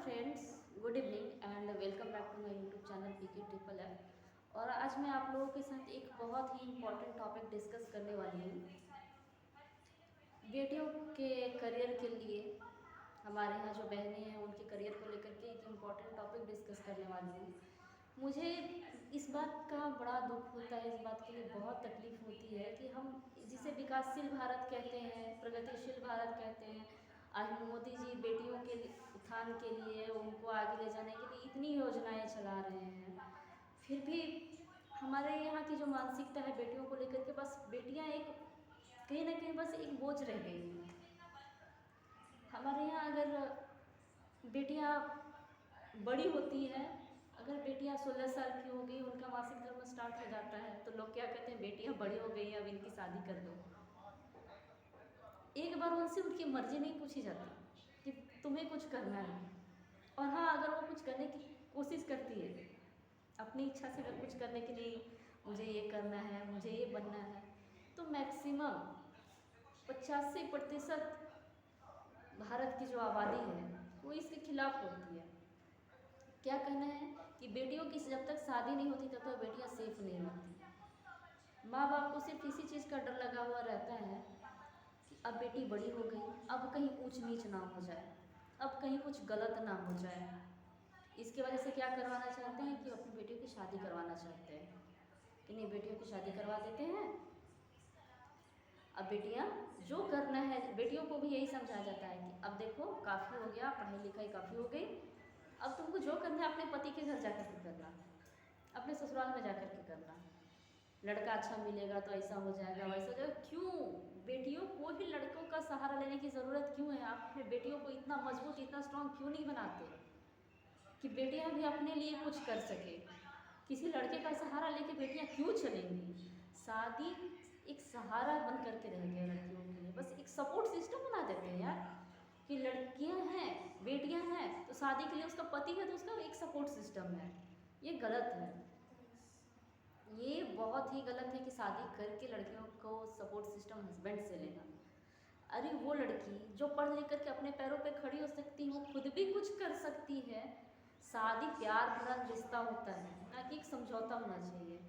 Friends, good evening and welcome back to my YouTube channel P K triple F. और आज मैं आप लोगों के साथ एक बहुत ही इम्पोर्टेंट टॉपिक डिस्कस करने वाली हूँ। बेटियों के करियर के लिए हमारे यहाँ जो बहनें हैं उनके करियर को लेकर के एक इम्पॉर्टेंट टॉपिक डिस्कस करने वाली हूँ। मुझे इस बात का बड़ा दुख होता है, इस बात के लिए बहुत तकलीफ़ होती है कि हम जिसे विकासशील भारत कहते हैं, प्रगतिशील भारत कहते हैं, आज मोदी जी बेटियों के उत्थान के लिए, उनको आगे ले जाने के लिए इतनी योजनाएं चला रहे हैं, फिर भी हमारे यहाँ की जो मानसिकता है बेटियों को लेकर के, बस बेटियाँ एक कहीं ना कहीं बस एक बोझ रह गई हैं। हमारे यहाँ अगर बेटियाँ बड़ी होती हैं, अगर बेटियाँ 16 साल की हो गई, उनका मासिक धर्म स्टार्ट हो जाता है, तो लोग क्या कहते हैं, बेटियाँ बड़ी हो गई हैं, अब इनकी शादी कर दो। एक बार उनसे उनकी मर्जी नहीं पूछी जाती कि तुम्हें कुछ करना है। और हाँ, अगर वो कुछ करने की कोशिश करती है, अपनी इच्छा से अगर कुछ करने के लिए, मुझे ये करना है, मुझे ये बनना है, तो मैक्सिमम 85% भारत की जो आबादी है वो इसके खिलाफ होती है। क्या कहना है कि बेटियों की जब तक शादी नहीं होती तब तक बेटियां सेफ नहीं होती। माँ बाप को सिर्फ इसी चीज़ का डर लगा हुआ रहता है कि अब बेटी बड़ी हो गई, अब कहीं ऊंच नीच ना हो जाए, अब कहीं कुछ गलत ना हो जाए। इसकी वजह से क्या करवाना चाहते हैं कि अपनी बेटियों की शादी करवाना चाहते हैं कि नहीं, बेटियों की शादी करवा देते हैं। अब बेटियां जो करना है, बेटियों को भी यही समझाया जाता है कि अब देखो काफ़ी हो गया, पढ़ाई लिखाई काफ़ी हो गई, अब तुमको जो करना है अपने पति के घर जाकर के करना, अपने ससुराल में जाकर के करना। लड़का अच्छा मिलेगा तो ऐसा हो जाएगा, वैसा हो जाएगा। क्यों बेटियों को ही लड़कों का सहारा लेने की ज़रूरत क्यों है? आप अपने बेटियों को इतना मजबूत, इतना स्ट्रांग क्यों नहीं बनाते कि बेटियां भी अपने लिए कुछ कर सके? किसी लड़के का सहारा लेके बेटियां क्यों चलेंगी? शादी एक सहारा बन करके रह गया लड़कियों के लिए, बस एक सपोर्ट सिस्टम बना देते हैं यार कि लड़कियां हैं, बेटियां हैं, तो शादी के लिए उसका पति है तो उसका एक सपोर्ट सिस्टम है। ये गलत है, ये बहुत ही गलत है कि शादी करके लड़कियों को सपोर्ट सिस्टम हस्बैंड से लेना। अरे वो लड़की जो पढ़ लिख करके अपने पैरों पे खड़ी हो सकती है, वो खुद भी कुछ कर सकती है। शादी प्यार भरा रिश्ता होता है, ना कि एक समझौता होना चाहिए।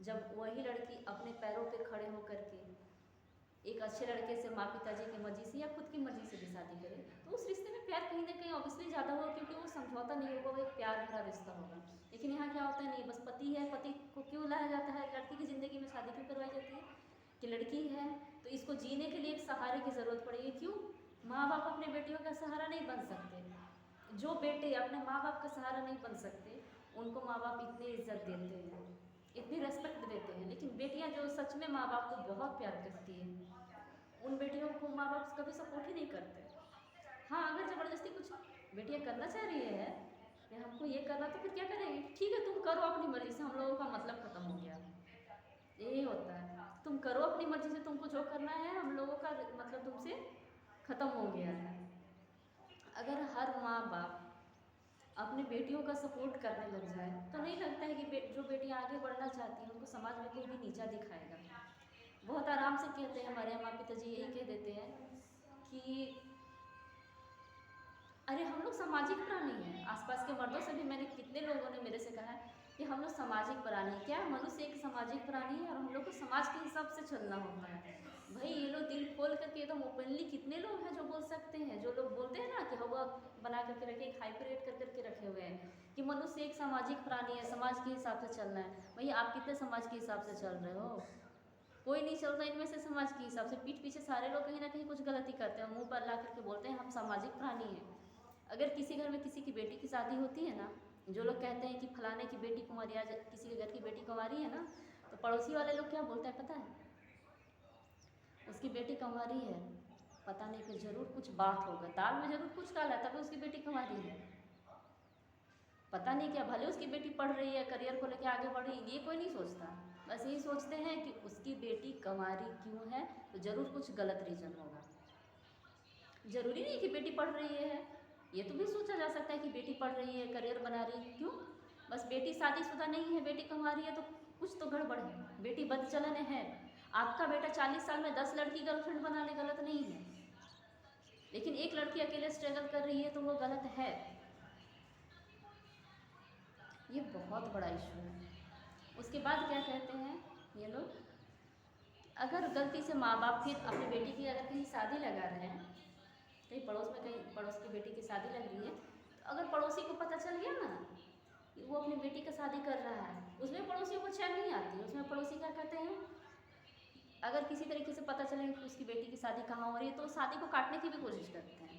जब वही लड़की अपने पैरों पे खड़े होकर के एक अच्छे लड़के से, माँ पिताजी की मर्जी से या खुद की मर्जी से भी शादी करे, तो उस रिश्ते में प्यार कहीं ना कहीं ऑब्वियसली ज़्यादा होगा, क्योंकि वो समझौता नहीं होगा, वो एक प्यार भरा रिश्ता होगा। लेकिन यहाँ क्या होता है, नहीं, बस पति है, पति को क्यों लाया जाता है, लड़की की ज़िंदगी में शादी क्यों करवाई जाती है कि लड़की है तो इसको जीने के लिए एक सहारे की ज़रूरत पड़ेगी। क्यों? माँ बाप अपने बेटियों का सहारा नहीं बन सकते। जो बेटे अपने माँ बाप का सहारा नहीं बन सकते, उनको माँ बाप इतनी इज्जत देते हैं, इतनी रेस्पेक्ट देते हैं। लेकिन बेटियां जो सच में माँ बाप को बहुत प्यार करती हैं, उन बेटियों को माँ बाप कभी सपोर्ट ही नहीं करते। हाँ, अगर ज़बरदस्ती कुछ बेटियां करना चाह रही है कि हमको ये करना, तो फिर क्या करेंगे, ठीक है तुम करो अपनी मर्जी से, हम लोगों का मतलब ख़त्म हो गया। यही होता है, तुम करो अपनी मर्जी से, तुमको जो करना है, हम लोगों का मतलब तुमसे ख़त्म हो गया है। अगर हर माँ बाप अपनी बेटियों का सपोर्ट करने लग जाए, तो नहीं लगता है कि जो बेटियां आगे बढ़ना चाहती हैं उनको समाज में कोई भी नीचा दिखाएगा। बहुत आराम से कहते हैं, हमारे माँ पिताजी यही कह देते हैं कि अरे हम लोग सामाजिक प्राणी हैं। आसपास के मर्दों से भी, मैंने कितने लोगों ने मेरे से कहा है कि हम लोग सामाजिक प्राणी हैं। क्या मनुष्य एक सामाजिक प्राणी है और हम लोग को समाज के हिसाब से चलना होता है। भाई ये लोग दिल खोल करके एकदम ओपनली, कितने लोग हैं जो बोल सकते हैं, जो लोग बोलते हैं ना कि हवा बना करके रखे, एक हाइपरेट कर करके रखे हुए हैं कि मनुष्य एक सामाजिक प्राणी है, समाज के हिसाब से चलना है। भाई आप कितने समाज के हिसाब से चल रहे हो? कोई नहीं चलता इनमें से समाज के हिसाब से। पीठ पीछे सारे लोग कहीं ना कहीं कुछ गलती करते हैं, मुंह पर ला करके बोलते हैं हम सामाजिक प्राणी हैं। अगर किसी घर में किसी की बेटी की शादी होती है ना, जो लोग कहते हैं कि फलाने की बेटी कुंवारी, आज किसी के घर की बेटी कुंवारी है ना, तो पड़ोसी वाले लोग क्या बोलते हैं पता है, उसकी बेटी कुंवारी है, पता नहीं फिर जरूर कुछ बात होगा, दाल में जरूर कुछ डाला है तभी उसकी बेटी कुंवारी है। पता नहीं क्या, भले उसकी बेटी पढ़ रही है, करियर को लेकर आगे बढ़ रही है, ये कोई नहीं सोचता। बस यही सोचते हैं कि उसकी बेटी कुंवारी क्यों है, तो ज़रूर कुछ गलत रीज़न होगा। ज़रूरी नहीं कि बेटी पढ़ रही है, ये तो भी सोचा जा सकता है कि बेटी पढ़ रही है, करियर बना रही है। क्यों? बस बेटी शादीशुदा नहीं है, बेटी कुंवारी है, तो कुछ तो गड़बड़ है, बेटी बदचलन है। आपका बेटा 40 साल में 10 लड़की गर्लफ्रेंड बना ले, गलत नहीं है, लेकिन एक लड़की अकेले स्ट्रगल कर रही है तो वो गलत है। ये बहुत बड़ा इशू है। उसके बाद क्या कहते हैं ये लोग, अगर गलती से माँ बाप फिर अपनी बेटी की अगर कहीं शादी लगा रहे हैं, कहीं पड़ोस में, कहीं पड़ोस की बेटी की शादी लग रही है, तो अगर पड़ोसी को पता चल गया ना कि वो अपनी बेटी का शादी कर रहा है, उसमें पड़ोसियों को चैन नहीं आती। उसमें पड़ोसी क्या कहते हैं, अगर किसी तरीके से पता चले कि उसकी बेटी की शादी कहाँ हो रही है, तो शादी को काटने की भी कोशिश करते हैं,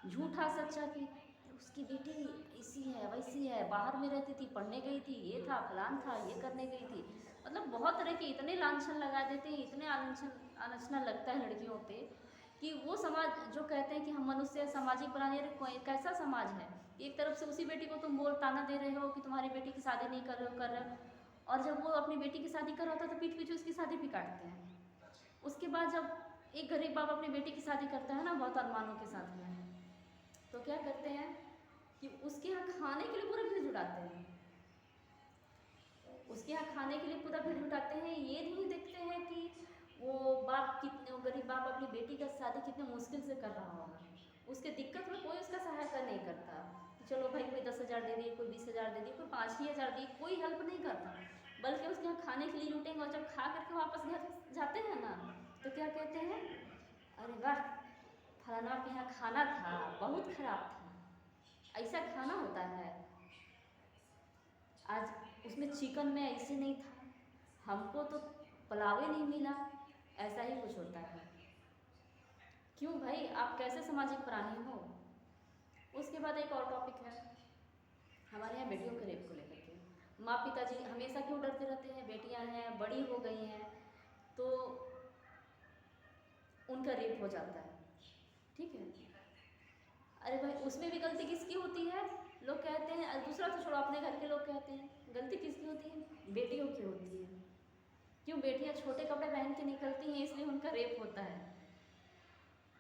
झूठा सच्चा कि उसकी बेटी ऐसी है वैसी है, बाहर में रहती थी, पढ़ने गई थी, ये था फलान था, ये करने गई थी। मतलब बहुत तरह के इतने लांछन लगा देते हैं, इतने आलोचना लगता है लड़कियों पे कि वो समाज जो कहते हैं कि हम मनुष्य सामाजिक प्राणी, अरे कैसा समाज है। एक तरफ से उसी बेटी को तुम बोल ताना दे रहे हो कि तुम्हारी बेटी की शादी नहीं कर रहे हो, और जब वो अपनी बेटी की शादी कर रहा होता है तो पीठ पीछे उसकी शादी भी काटते हैं। उसके बाद जब एक गरीब बाप अपनी बेटी की शादी करता है ना बहुत अरमानों के साथ में, तो क्या करते हैं कि उसके यहाँ खाने के लिए पूरा भीड़ जुटाते हैं, उसके यहाँ खाने के लिए पूरा भीड़ जुटाते हैं। ये नहीं देखते हैं कि वो गरीब बाप अपनी बेटी का शादी कितने मुश्किल से कर रहा होगा, उसके दिक्कत में कोई उसका सहायता नहीं करता कि चलो भाई कोई 10,000 दे दिए, कोई 20,000 दे दिए, कोई 5,000 दिए, कोई हेल्प नहीं करता, बल्कि उसके यहाँ खाने के लिए लूटेंगे। और जब खा करके वापस घर जाते हैं ना, तो क्या कहते हैं, अरे वाह फलाना के यहाँ खाना था, बहुत खराब था, ऐसा खाना होता है, आज उसमें चिकन में ऐसे नहीं था, हमको तो पुलाव ही नहीं मिला, ऐसा ही कुछ होता है। क्यों भाई, आप कैसे सामाजिक प्राणी हो। उसके बाद एक और टॉपिक है हमारे यहाँ बेटियों के रेप को लेकर के। माँ पिताजी हमेशा क्यों डरते रहते हैं, बेटियाँ हैं, बड़ी हो गई हैं, तो उनका रेप हो जाता है, ठीक है। अरे भाई उसमें भी गलती किसकी होती है, लोग कहते हैं, दूसरा तो छोड़ो, अपने घर के लोग कहते हैं गलती किसकी होती है, बेटियों की होती है। क्यों, बेटियां छोटे कपड़े पहन के निकलती हैं इसलिए उनका रेप होता है।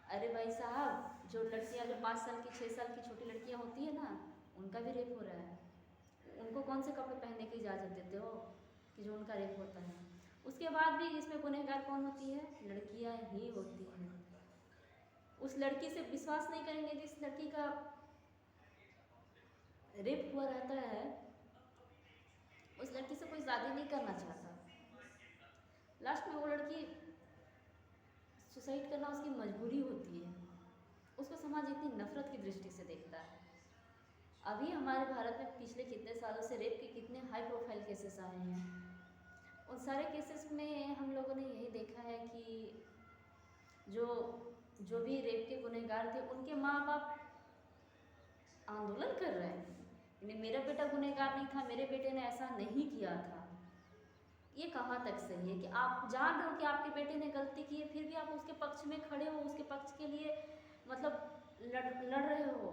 अरे भाई साहब, जो लड़कियां अगर 5 साल की 6 साल की छोटी लड़कियां होती है ना, उनका भी रेप हो रहा है। उनको कौन से कपड़े पहनने की इजाज़त देते हो कि जो उनका रेप होता है। उसके बाद भी इसमें गुनहगार कौन होती है, लड़कियां ही होती हैं। उस लड़की से विश्वास नहीं करेंगे जिस लड़की का रेप हुआ रहता है, उस लड़की से कोई शादी नहीं करना चाहता। लास्ट में वो लड़की सुसाइड करना उसकी मजबूरी होती है। उसको समाज इतनी नफरत की दृष्टि से देखता है। अभी हमारे भारत में पिछले कितने सालों से रेप के कितने हाई प्रोफाइल केसेस आए हैं। उन सारे केसेस में हम लोगों ने यही देखा है कि जो भी रेप के गुनहगार थे, उनके माँ बाप आंदोलन कर रहे हैं, मेरा बेटा गुनहगार नहीं था, मेरे बेटे ने ऐसा नहीं किया था। ये कहाँ तक सही है कि आप जान रहे हो कि आपके बेटे ने गलती की है, फिर भी आप उसके पक्ष में खड़े हो, उसके पक्ष के लिए मतलब लड़ रहे हो।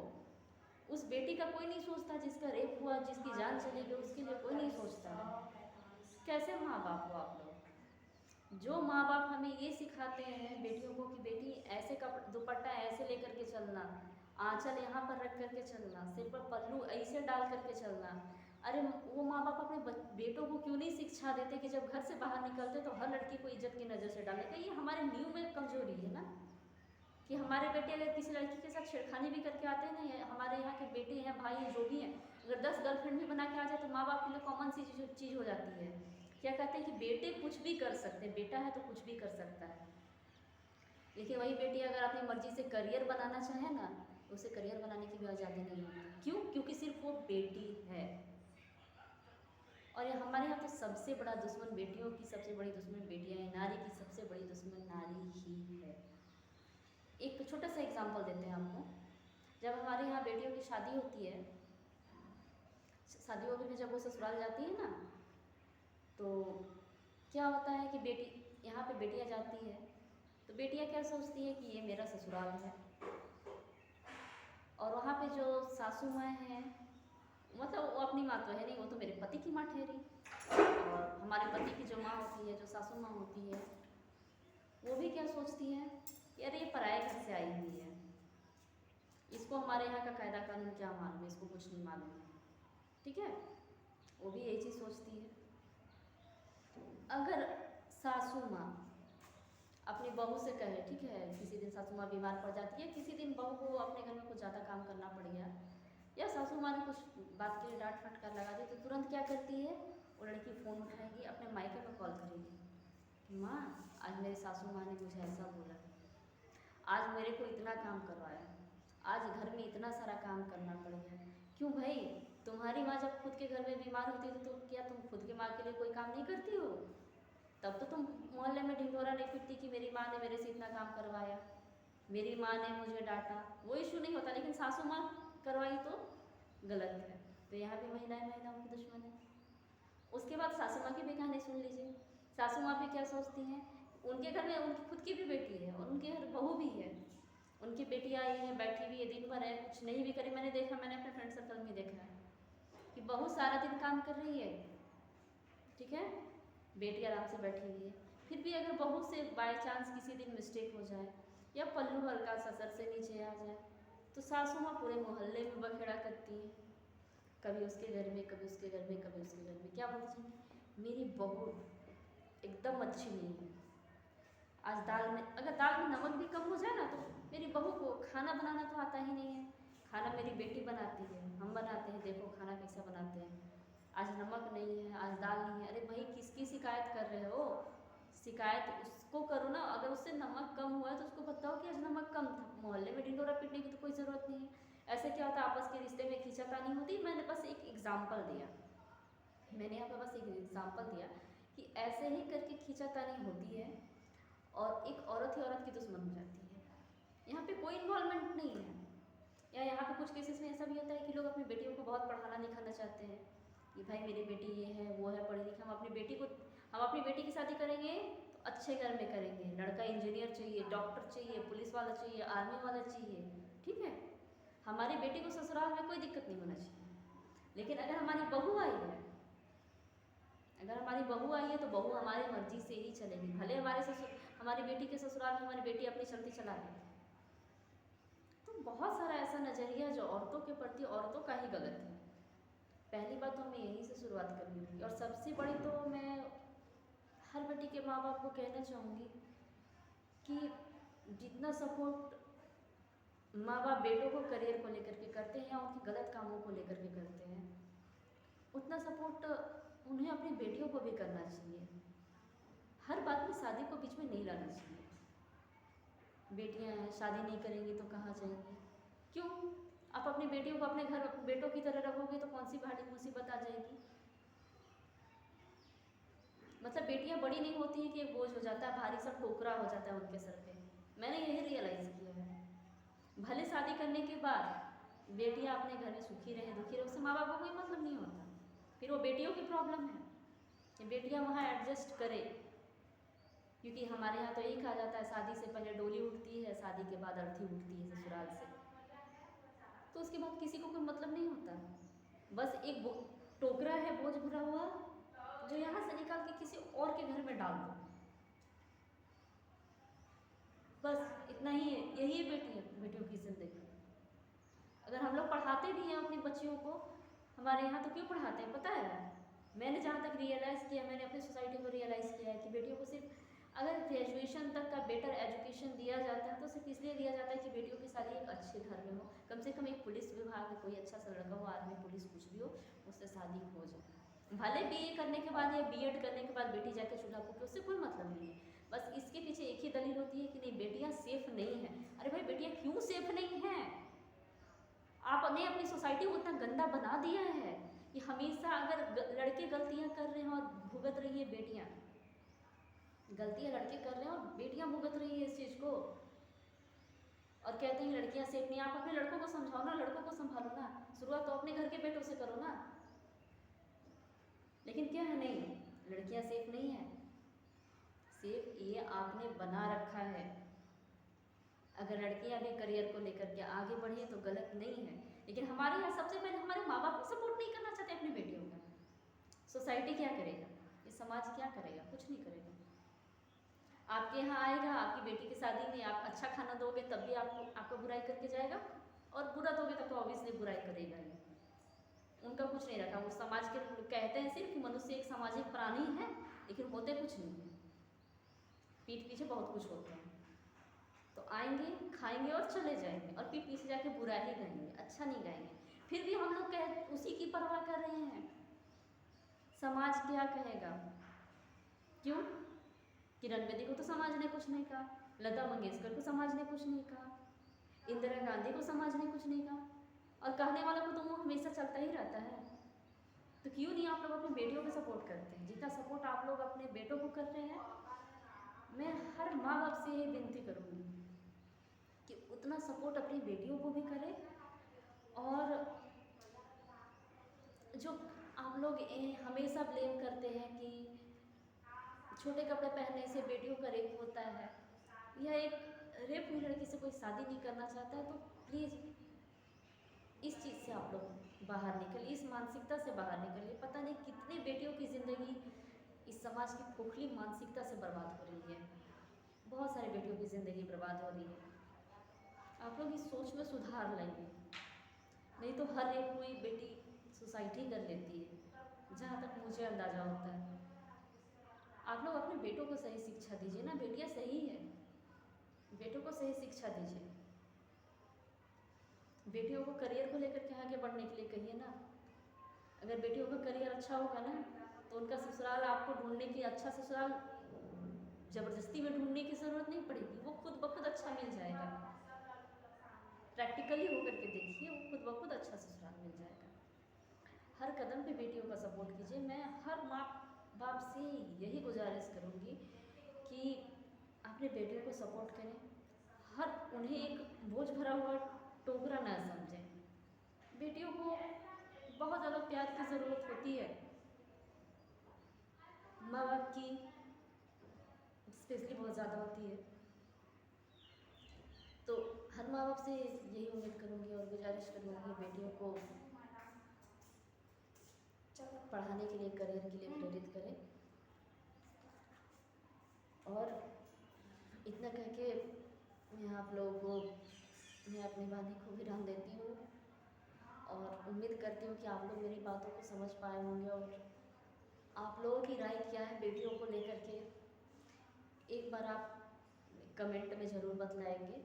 उस बेटी का कोई नहीं सोचता जिसका रेप हुआ, जिसकी जान चली गई, उसके लिए कोई नहीं सोचता। कैसे माँ बाप हो आप लोग। जो माँ बाप हमें ये सिखाते हैं बेटियों को कि बेटी ऐसे दुपट्टा ऐसे लेकर के चलना, आंचल यहाँ पर रख करके चलना, सिर पर पल्लू ऐसे डाल करके चलना। अरे वो माँ बाप अपने बेटों को क्यों नहीं शिक्षा देते कि जब घर से बाहर निकलते तो हर लड़की को इज्जत की नज़र से डालने का। ये हमारे न्यू में कमजोरी है ना, कि हमारे बेटे अगर किसी लड़की के साथ छेड़खानी भी करके आते हैं ना, हमारे यहाँ के बेटे हैं, भाई हैं, जो भी हैं, अगर 10 गर्लफ्रेंड भी बना के आ जाए तो माँ बाप के लिए कॉमन सी चीज़ हो जाती है। क्या कहते हैं कि बेटे कुछ भी कर सकते हैं, बेटा है तो कुछ भी कर सकता है। लेकिन वही बेटी अगर अपनी मर्जी से करियर बनाना चाहे ना, तो उसे करियर बनाने की भी आज़ादी नहीं होती। क्यों, क्योंकि सिर्फ वो बेटी है। और ये हमारे यहाँ तो सबसे बड़ा दुश्मन बेटियों की सबसे बड़ी दुश्मन बेटियाँ हैं, नारी की सबसे बड़ी दुश्मन नारी ही है। एक छोटा सा एग्जाम्पल देते हैं आपको। जब हमारे यहाँ बेटियों की शादी होती है, शादियों में जब वो ससुराल जाती है ना, तो क्या होता है कि बेटी यहाँ पे बेटियाँ जाती है तो बेटियाँ क्या सोचती है कि ये मेरा ससुराल है, और वहाँ पे जो सासू माँ हैं, मतलब वो अपनी माँ तो है नहीं, वो तो मेरे पति की माँ ठहरी, और हमारे पति की जो माँ होती है, जो सासू माँ होती है, वो भी क्या सोचती है कि अरे ये पराये घर से आई हुई है, इसको हमारे यहाँ का कायदा कानून क्या मालूम है, इसको कुछ नहीं मालूम है, ठीक है। वो भी यही चीज़ सोचती है। अगर सासू माँ अपनी बहू से कहे, ठीक है, किसी दिन सासू माँ बीमार पड़ जाती है, किसी दिन बहू को अपने घर में कुछ ज़्यादा काम करना पड़ गया, या सासू माँ ने कुछ बात के लिए डांट फटकार लगा दी, तो तुरंत क्या करती है, वो लड़की फ़ोन उठाएगी, अपने मायके में कॉल करेगी कि माँ आज मेरे सासू माँ ने मुझे ऐसा बोला, आज मेरे को इतना काम करवाया, आज घर में इतना सारा काम करना पड़ गया। क्यों भाई, तुम्हारी माँ जब खुद के घर में बीमार होती है तो क्या तुम खुद की माँ के लिए कोई काम नहीं करती हो? तब तो तुम मोहल्ले में ढिंढोरा नहीं पीटती कि मेरी माँ ने मेरे से इतना काम करवाया, मेरी माँ ने मुझे डांटा, वो इशू नहीं होता। लेकिन सासू माँ करवाई तो गलत है। तो यहाँ भी महिलाएं महिलाओं की दुश्मन है। उसके बाद सासू माँ की भी कहानी सुन लीजिए। सासू माँ भी क्या सोचती हैं, उनके घर में उनकी खुद की भी बेटी है और उनके घर बहू भी है, उनकी बेटी आई है, बैठी हुई है, दिन भर है, कुछ नहीं भी करे। मैंने देखा, मैंने अपने फ्रेंड सर्कल में देखा है कि बहू सारा दिन काम कर रही है, ठीक है, बेटी आराम से बैठी हुई है। फिर भी अगर बहू से बाय चांस किसी दिन मिस्टेक हो जाए या पल्लू हल्का सा सर से नीचे आ जाए तो सासू माँ पूरे मोहल्ले में बखेड़ा करती है, कभी उसके घर में, कभी उसके घर में, कभी उसके घर में। क्या बोलती हैं, मेरी बहू एकदम अच्छी नहीं है, आज दाल में, अगर दाल में नमक भी कम हो जाए ना तो मेरी बहू को खाना बनाना तो आता ही नहीं है, खाना मेरी बेटी बनाती है, हम बनाते हैं, देखो खाना कैसा बनाते हैं, आज नमक नहीं है, आज दाल नहीं है। अरे भाई किसकी शिकायत कर रहे हो, शिकायत उसको करो ना, अगर उससे नमक कम हुआ है तो उसको बताओ कि आज नमक कम था। मोहल्ले में ढिंडोरा पीटने की तो कोई ज़रूरत नहीं है। ऐसे क्या होता है, आपस के रिश्ते में खींचातानी होती। मैंने बस एक एग्जाम्पल दिया, मैंने यहाँ पर बस एक एग्जाम्पल दिया कि ऐसे ही करके खींचातानी होती है और एक औरत ही औरत की दुश्मन हो जाती है। यहाँ पे कोई इन्वॉल्वमेंट नहीं है। या यहाँ पे कुछ केसेस में ऐसा भी होता है कि लोग अपनी बेटियों को बहुत पढ़ाना लिखाना चाहते हैं कि भाई मेरी बेटी ये है वो है, पढ़ी लिखी, हम अपनी बेटी की शादी करेंगे तो अच्छे घर में करेंगे, लड़का इंजीनियर चाहिए, डॉक्टर चाहिए, पुलिस वाला चाहिए, आर्मी वाला चाहिए, ठीक है, हमारी बेटी को ससुराल में कोई दिक्कत नहीं होना चाहिए। लेकिन अगर हमारी बहू आई है, तो बहू हमारी मर्जी से ही चलेगी, भले हमारी बेटी के ससुराल में हमारी बेटी अपनी चलती चला ले। तो बहुत सारा ऐसा नज़रिया जो औरतों के प्रति औरतों का ही गलत है। पहली बात तो हमें यहीं से शुरुआत करनी होगी। और सबसे बड़ी तो मैं हर बेटी के माँ बाप को कहना चाहूँगी कि जितना सपोर्ट माँ बाप बेटों को करियर को लेकर के करते हैं या उनके गलत कामों को लेकर के करते हैं, उतना सपोर्ट उन्हें अपनी बेटियों को भी करना चाहिए। हर बात में शादी को बीच में नहीं लाना चाहिए। बेटियां हैं, शादी नहीं करेंगी तो कहाँ जाएंगी? क्यों? आप अपनी बेटियों को अपने घर बेटों की तरह रखोगे तो कौन सी भारी मुसीबत आ जाएगी? मतलब बेटियां बड़ी नहीं होती हैं कि एक बोझ हो जाता है, भारी सा टोकरा हो जाता है उनके सर पे। मैंने यही रियलाइज़ किया है। भले शादी करने के बाद बेटियां अपने घर में सुखी रहे दुखी रहे, उससे माँ बाप को कोई मतलब नहीं होता। फिर वो बेटियों की प्रॉब्लम है कि बेटियां वहाँ एडजस्ट करें, क्योंकि हमारे यहाँ तो यही कहा जाता है, शादी से पहले डोली उठती है, शादी के बाद अर्थी उठती है ससुराल से। तो उसके बाद किसी को कोई मतलब नहीं होता, बस एक टोकरा है बोझ भरा हुआ जो यहाँ से निकाल के किसी और के घर में डाल दो, बस इतना ही है। यही है बेटियों की ज़िंदगी। अगर हम लोग पढ़ाते भी हैं अपनी बच्चियों को, हमारे यहाँ तो क्यों पढ़ाते हैं पता है? मैंने जहाँ तक रियलाइज़ किया, मैंने अपनी सोसाइटी को रियलाइज़ किया है कि बेटियों को सिर्फ अगर ग्रेजुएशन तक का बेटर एजुकेशन दिया जाता है तो सिर्फ इसलिए दिया जाता है कि बेटियों की शादी एक अच्छे घर में हो, कम से कम एक पुलिस विभाग में कोई अच्छा सा लड़का हो, आर्मी पुलिस कुछ भी हो, उससे शादी हो जाए। भले बीए करने के बाद या बीएड करने के बाद बेटी जाके चूल्हा फूके, उससे कोई मतलब नहीं है। बस इसके पीछे एक ही दलील होती है कि नहीं बेटियाँ सेफ नहीं हैं। अरे भाई बेटियाँ क्यों सेफ नहीं हैं? आपने अपनी सोसाइटी को इतना गंदा बना दिया है कि हमेशा अगर लड़के गलतियाँ कर रहे हैं और भुगत रही है बेटियाँ, गलतियाँ लड़के कर रहे हैं और बेटियाँ भुगत रही है इस चीज़ को, और कहते हैं लड़कियाँ सेफ नहीं। आप अपने लड़कों को समझाओ ना, लड़कों को संभालो ना, शुरुआत तो अपने घर के बेटों से करो ना। लेकिन क्या है, नहीं, लड़कियाँ सेफ नहीं है। सेफ ये आपने बना रखा है। अगर लड़कियाँ भी करियर को लेकर के आगे बढ़ी तो गलत नहीं है, लेकिन हमारे यहाँ सबसे पहले हमारे माँ बाप सपोर्ट नहीं करना चाहते अपनी बेटियों का। सोसाइटी क्या करेगा, ये समाज क्या करेगा? कुछ नहीं करेगा। आपके यहाँ आएगा, आपकी बेटी की शादी में आप अच्छा खाना दोगे तब भी आपको बुराई करके जाएगा, और बुरा दोगे तब तो ऑब्वियसली बुराई करेगा ही। उनका कुछ नहीं रखा। वो समाज के कहते हैं सिर्फ कि मनुष्य एक सामाजिक प्राणी है, लेकिन होते कुछ नहीं है, पीठ पीछे बहुत कुछ होते हैं। तो आएंगे, खाएंगे और चले जाएंगे, और पीठ पीछे जाके बुरा ही गाएंगे, अच्छा नहीं गाएंगे। फिर भी हम लोग उसी की परवाह कर रहे हैं। समाज क्या कहेगा? क्यों? किरण बेदी को तो समाज ने कुछ नहीं कहा, लता मंगेशकर को समाज ने कुछ नहीं कहा, इंदिरा गांधी को समाज ने कुछ नहीं कहा, और कहने वालों को तो वो हमेशा चलता ही रहता है। तो क्यों नहीं आप लोग अपनी बेटियों को सपोर्ट करते हैं? जितना सपोर्ट आप लोग अपने बेटों को कर रहे हैं, मैं हर माँ बाप से ये विनती करूँगी कि उतना सपोर्ट अपनी बेटियों को भी करें। और जो आप लोग हमेशा ब्लेम करते हैं कि छोटे कपड़े पहनने से बेटियों का रेप होता है, या एक रेप हुई लड़की से कोई शादी नहीं करना चाहता है, तो प्लीज़ इस चीज़ से आप लोग बाहर निकलिए, इस मानसिकता से बाहर निकलिए। पता नहीं कितनी बेटियों की ज़िंदगी इस समाज की खोखली मानसिकता से बर्बाद हो रही है। बहुत सारी बेटियों की ज़िंदगी बर्बाद हो रही है। आप लोग इस सोच में सुधार लाइए, नहीं तो हर एक कोई बेटी सुसाइड ही कर लेती है, जहाँ तक मुझे अंदाज़ा होता है। आप लोग अपने बेटों को सही शिक्षा दीजिए ना, बेटियाँ सही है, बेटों को सही शिक्षा दीजिए। बेटियों को करियर को लेकर के आगे बढ़ने के लिए कहिए ना। अगर बेटियों का करियर अच्छा होगा ना, तो उनका ससुराल आपको ढूंढने की, अच्छा ससुराल ज़बरदस्ती में ढूंढने की ज़रूरत नहीं पड़ेगी, वो खुद ब खुद अच्छा मिल जाएगा। प्रैक्टिकली होकर के देखिए, वो खुद ब खुद अच्छा ससुराल मिल जाएगा। हर कदम पे बेटियों का सपोर्ट कीजिए। मैं हर माँ बाप से यही गुजारिश करूँगी कि अपने बेटियों को सपोर्ट करें, हर उन्हें एक बोझ भरा हुआ टोकरा ना समझें। बेटियों को बहुत ज़्यादा प्यार की ज़रूरत होती है, माँ बाप की स्पेशली बहुत ज़्यादा होती है। तो हर माँ बाप से यही उम्मीद करूँगी और गुजारिश करूँगी बेटियों को पढ़ाने के लिए, करियर के लिए प्रेरित करें। और इतना कह के मैं आप लोगों को, मैं अपनी वाणी को विराम देती हूँ और उम्मीद करती हूँ कि आप लोग मेरी बातों को समझ पाए होंगे और आप लोगों की राय क्या है बेटियों को लेकर के, एक बार आप कमेंट में ज़रूर बतलाएंगे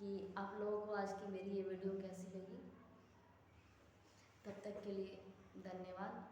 कि आप लोगों को आज की मेरी ये वीडियो कैसी लगी। तब तक के लिए धन्यवाद।